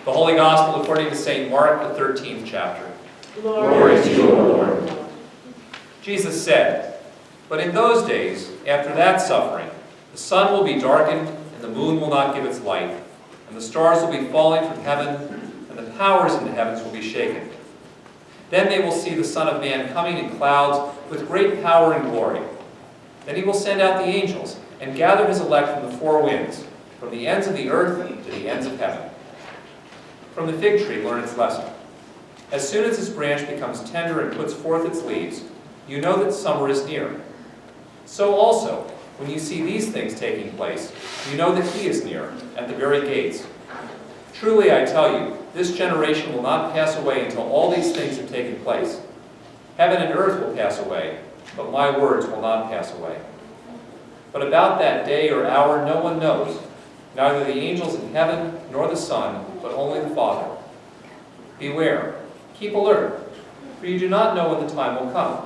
The Holy Gospel according to St. Mark, the 13th chapter. Glory to you, O Lord. Jesus said, "But in those days, after that suffering, the sun will be darkened, and the moon will not give its light, and the stars will be falling from heaven, and the powers in the heavens will be shaken. Then they will see the Son of Man coming in clouds with great power and glory. Then he will send out the angels and gather his elect from the four winds, from the ends of the earth to the ends of heaven. From the fig tree learn its lesson. As soon as its branch becomes tender and puts forth its leaves, you know that summer is near. So also, when you see these things taking place, you know that he is near, at the very gates. Truly I tell you, this generation will not pass away until all these things have taken place. Heaven and earth will pass away, but my words will not pass away. But about that day or hour no one knows, neither the angels in heaven nor the Son, but only the Father. Beware, keep alert, for you do not know when the time will come.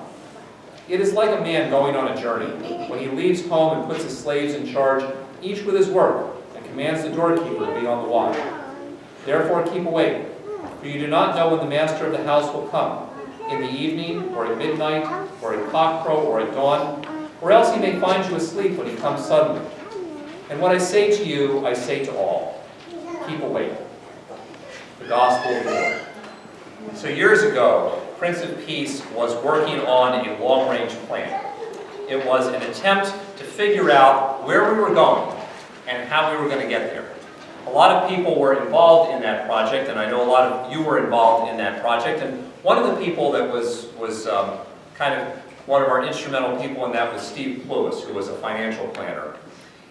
It is like a man going on a journey, when he leaves home and puts his slaves in charge, each with his work, and commands the doorkeeper to be on the watch. Therefore keep awake, for you do not know when the master of the house will come, in the evening, or at midnight, or at cockcrow, or at dawn, or else he may find you asleep when he comes suddenly. And what I say to you, I say to all, keep awake." The Gospel of the Lord. So years ago, Prince of Peace was working on a long-range plan. It was an attempt to figure out where we were going and how we were going to get there. A lot of people were involved in that project, and I know a lot of you were involved in that project. And one of the people that was kind of one of our instrumental people in that was Steve Plewis, who was a financial planner.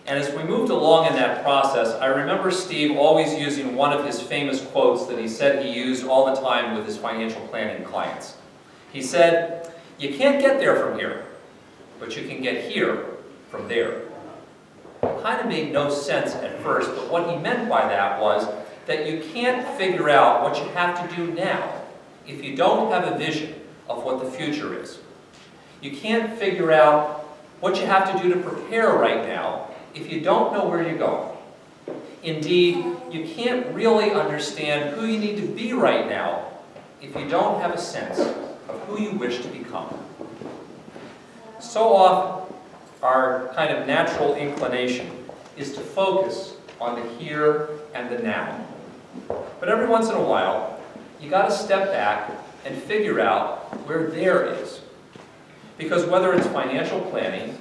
And as we moved along in that process, I remember Steve always using one of his famous quotes that he said he used all the time with his financial planning clients. He said, "You can't get there from here, but you can get here from there." It kind of made no sense at first, but what he meant by that was that you can't figure out what you have to do now if you don't have a vision of what the future is. You can't figure out what you have to do to prepare right now if you don't know where you're going. Indeed, you can't really understand who you need to be right now if you don't have a sense of who you wish to become. So often, our kind of natural inclination is to focus on the here and the now. But every once in a while, you got to step back and figure out where there is. Because whether it's financial planning,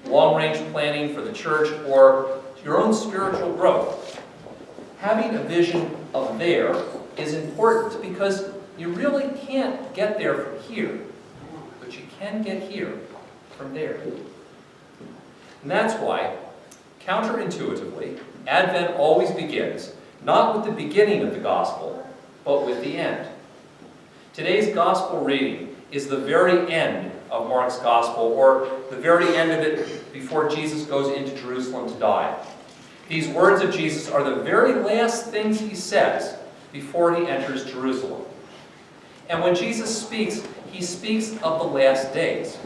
long-range planning for the church, or your own spiritual growth, having a vision of there is important because you really can't get there from here, but you can get here from there. And that's why, counterintuitively, Advent always begins not with the beginning of the gospel, but with the end. Today's gospel reading is the very end of Mark's gospel, or the very end of it before Jesus goes into Jerusalem to die. These words of Jesus are the very last things he says before he enters Jerusalem. And when Jesus speaks, he speaks of the last days.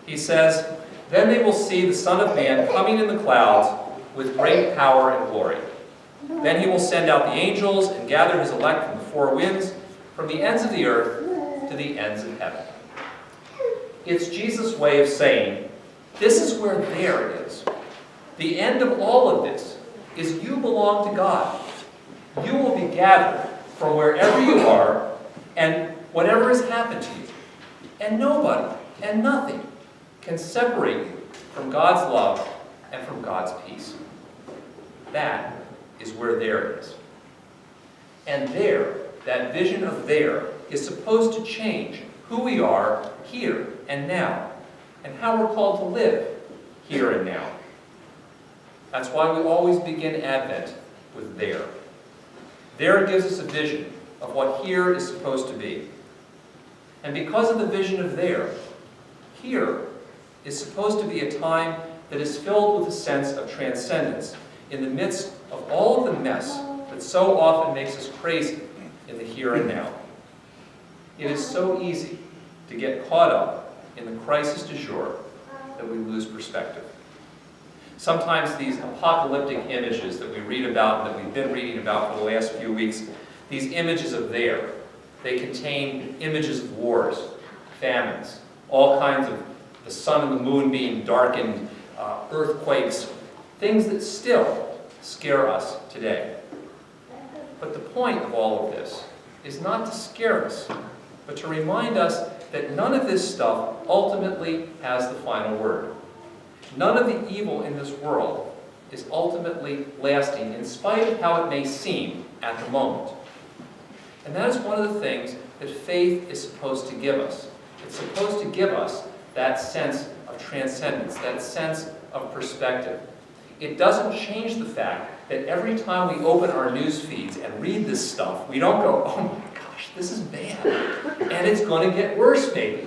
He says, "Then they will see the Son of Man coming in the clouds with great power and glory. Then he will send out the angels and gather his elect from the four winds, from the ends of the earth to the ends of heaven." It's Jesus' way of saying, this is where there is. The end of all of this is you belong to God. You will be gathered from wherever you are and whatever has happened to you. And nobody and nothing can separate you from God's love and from God's peace. That is where there is. And there, that vision of there, is supposed to change who we are here and now, and how we're called to live here and now. That's why we always begin Advent with there. There gives us a vision of what here is supposed to be. And because of the vision of there, here is supposed to be a time that is filled with a sense of transcendence in the midst of all of the mess that so often makes us crazy in the here and now. It is so easy to get caught up in the crisis du jour that we lose perspective. Sometimes these apocalyptic images that we read about, and that we've been reading about for the last few weeks, these images of there, they contain images of wars, famines, all kinds of the sun and the moon being darkened, earthquakes, things that still scare us today. But the point of all of this is not to scare us, but to remind us that none of this stuff ultimately has the final word. None of the evil in this world is ultimately lasting, in spite of how it may seem at the moment. And that is one of the things that faith is supposed to give us. It's supposed to give us that sense of transcendence, that sense of perspective. It doesn't change the fact that every time we open our news feeds and read this stuff, we don't go, oh my gosh, this is bad, and it's going to get worse maybe.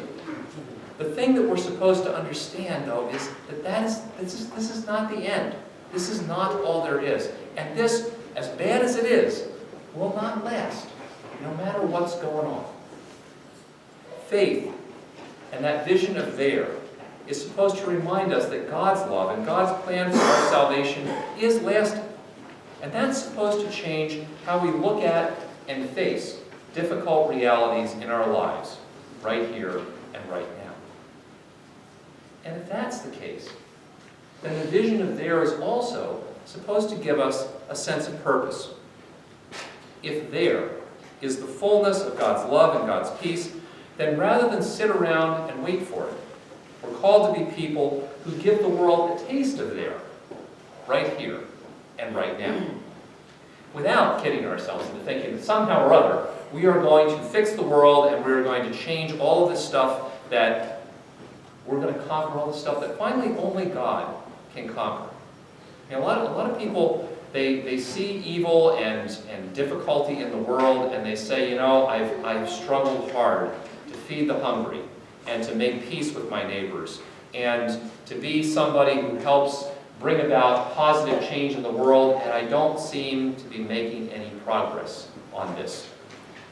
The thing that we're supposed to understand, though, is that this is not the end. This is not all there is. And this, as bad as it is, will not last, no matter what's going on. Faith and that vision of there is supposed to remind us that God's love and God's plan for our salvation is lasting. And that's supposed to change how we look at and face difficult realities in our lives, right here and right now. And if that's the case, then the vision of there is also supposed to give us a sense of purpose. If there is the fullness of God's love and God's peace, then rather than sit around and wait for it, we're called to be people who give the world a taste of there, right here and right now. Without kidding ourselves into thinking that somehow or other we are going to fix the world and we're going to change all of this stuff, that we're going to conquer all this stuff that finally only God can conquer. You know, a lot of people, they see evil and difficulty in the world, and they say, you know, I've struggled hard to feed the hungry and to make peace with my neighbors and to be somebody who helps bring about positive change in the world, and I don't seem to be making any progress on this.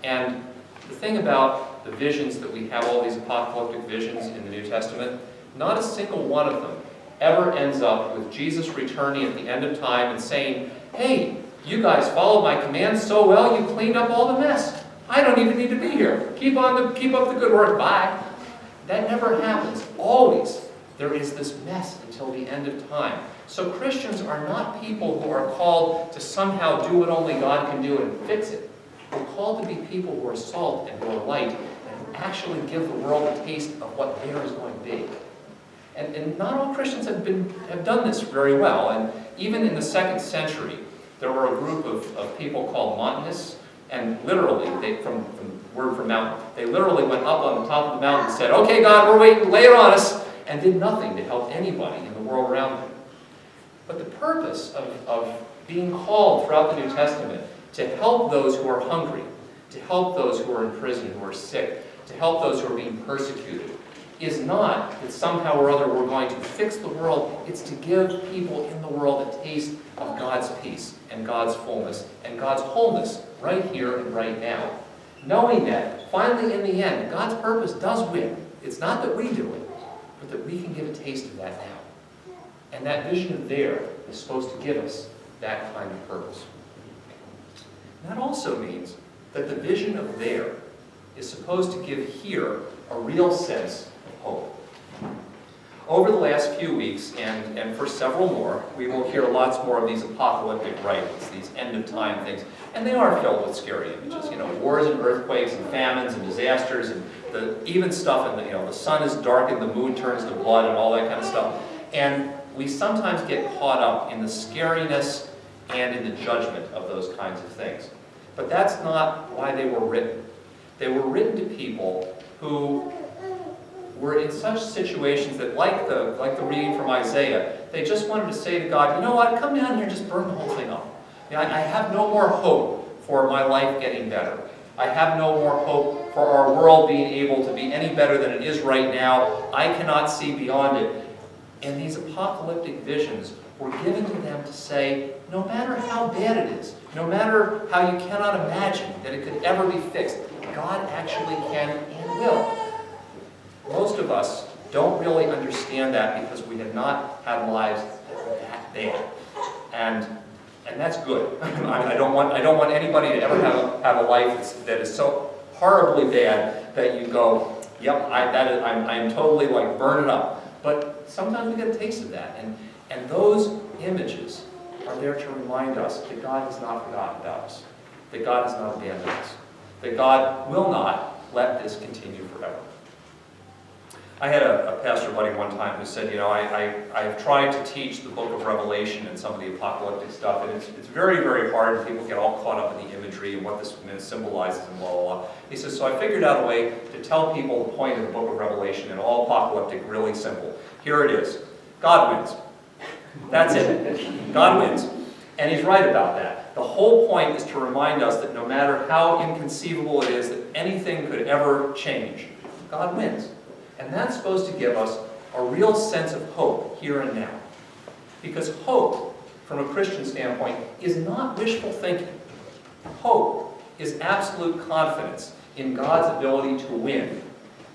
And the thing about the visions that we have, all these apocalyptic visions in the New Testament, not a single one of them ever ends up with Jesus returning at the end of time and saying, hey, you guys followed my commands so well, you cleaned up all the mess. I don't even need to be here. Keep up the good work. Bye. That never happens. Always there is this mess until the end of time. So Christians are not people who are called to somehow do what only God can do and fix it. We're called to be people who are salt and who are light and actually give the world a taste of what there is going to be. And not all Christians have done this very well. And even in the 2nd century, there were a group of people called Montanists, and literally, from word for mountain, they literally went up on the top of the mountain and said, okay, God, we're waiting, lay it on us, and did nothing to help anybody in the world around them. But the purpose of being called throughout the New Testament to help those who are hungry, to help those who are in prison, who are sick, to help those who are being persecuted, is not that somehow or other we're going to fix the world. It's to give people in the world a taste of God's peace and God's fullness and God's wholeness right here and right now. Knowing that, finally in the end, God's purpose does win. It's not that we do it, but that we can get a taste of that now. And that vision of there is supposed to give us that kind of purpose. And that also means that the vision of there is supposed to give here a real sense of hope. Over the last few weeks, and for several more, we will hear lots more of these apocalyptic writings, these end-of-time things. And they are filled with scary images, wars and earthquakes and famines and disasters, and even stuff in the sun is darkened, the moon turns to blood, and all that kind of stuff. And we sometimes get caught up in the scariness and in the judgment of those kinds of things. But that's not why they were written. They were written to people who were in such situations that, like the reading from Isaiah, they just wanted to say to God, you know what, come down here and just burn the whole thing up. I have no more hope for my life getting better. I have no more hope for our world being able to be any better than it is right now. I cannot see beyond it. And these apocalyptic visions were given to them to say, no matter how bad it is, no matter how you cannot imagine that it could ever be fixed, God actually can and will. Most of us don't really understand that because we have not had lives that bad. And that's good. I don't want anybody to ever have a life that is so horribly bad that you go, yep, I'm totally like burning up. But sometimes we get a taste of that. And those images are there to remind us that God has not forgotten about us, that God has not abandoned us, that God will not let this continue forever. I had a pastor buddy one time who said, I've tried to teach the book of Revelation and some of the apocalyptic stuff, and it's very, very hard, and people get all caught up in the imagery and what this symbolizes and blah, blah, blah. He says, so I figured out a way to tell people the point of the book of Revelation and all apocalyptic really simple. Here it is. God wins. That's it. God wins. And he's right about that. The whole point is to remind us that no matter how inconceivable it is that anything could ever change, God wins. And that's supposed to give us a real sense of hope here and now. Because hope, from a Christian standpoint, is not wishful thinking. Hope is absolute confidence in God's ability to win,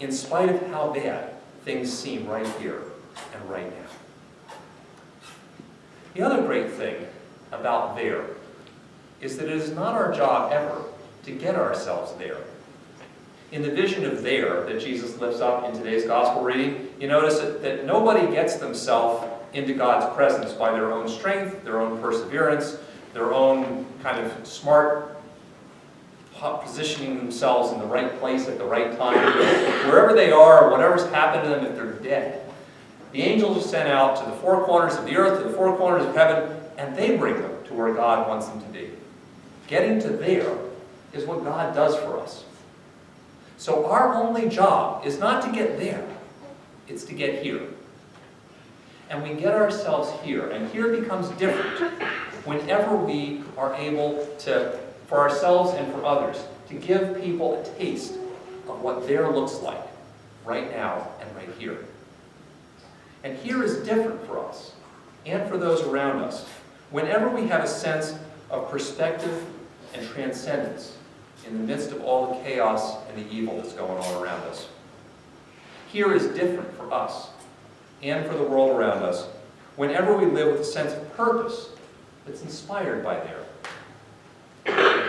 in spite of how bad things seem right here and right now. The other great thing about there is that it is not our job ever to get ourselves there. In the vision of there that Jesus lifts up in today's gospel reading, you notice that nobody gets themselves into God's presence by their own strength, their own perseverance, their own kind of smart positioning themselves in the right place at the right time. Wherever they are, whatever's happened to them, if they're dead, the angels are sent out to the four corners of the earth, to the four corners of heaven, and they bring them to where God wants them to be. Getting to there is what God does for us. So our only job is not to get there, it's to get here. And we get ourselves here, and here becomes different whenever we are able to, for ourselves and for others, to give people a taste of what there looks like right now and right here. And here is different for us and for those around us whenever we have a sense of perspective and transcendence in the midst of all the chaos and the evil that's going on around us. Here is different for us and for the world around us whenever we live with a sense of purpose that's inspired by there.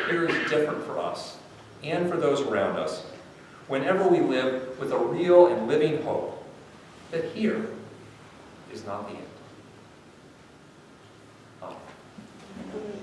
Here is different for us and for those around us whenever we live with a real and living hope that here is not the end. Amen.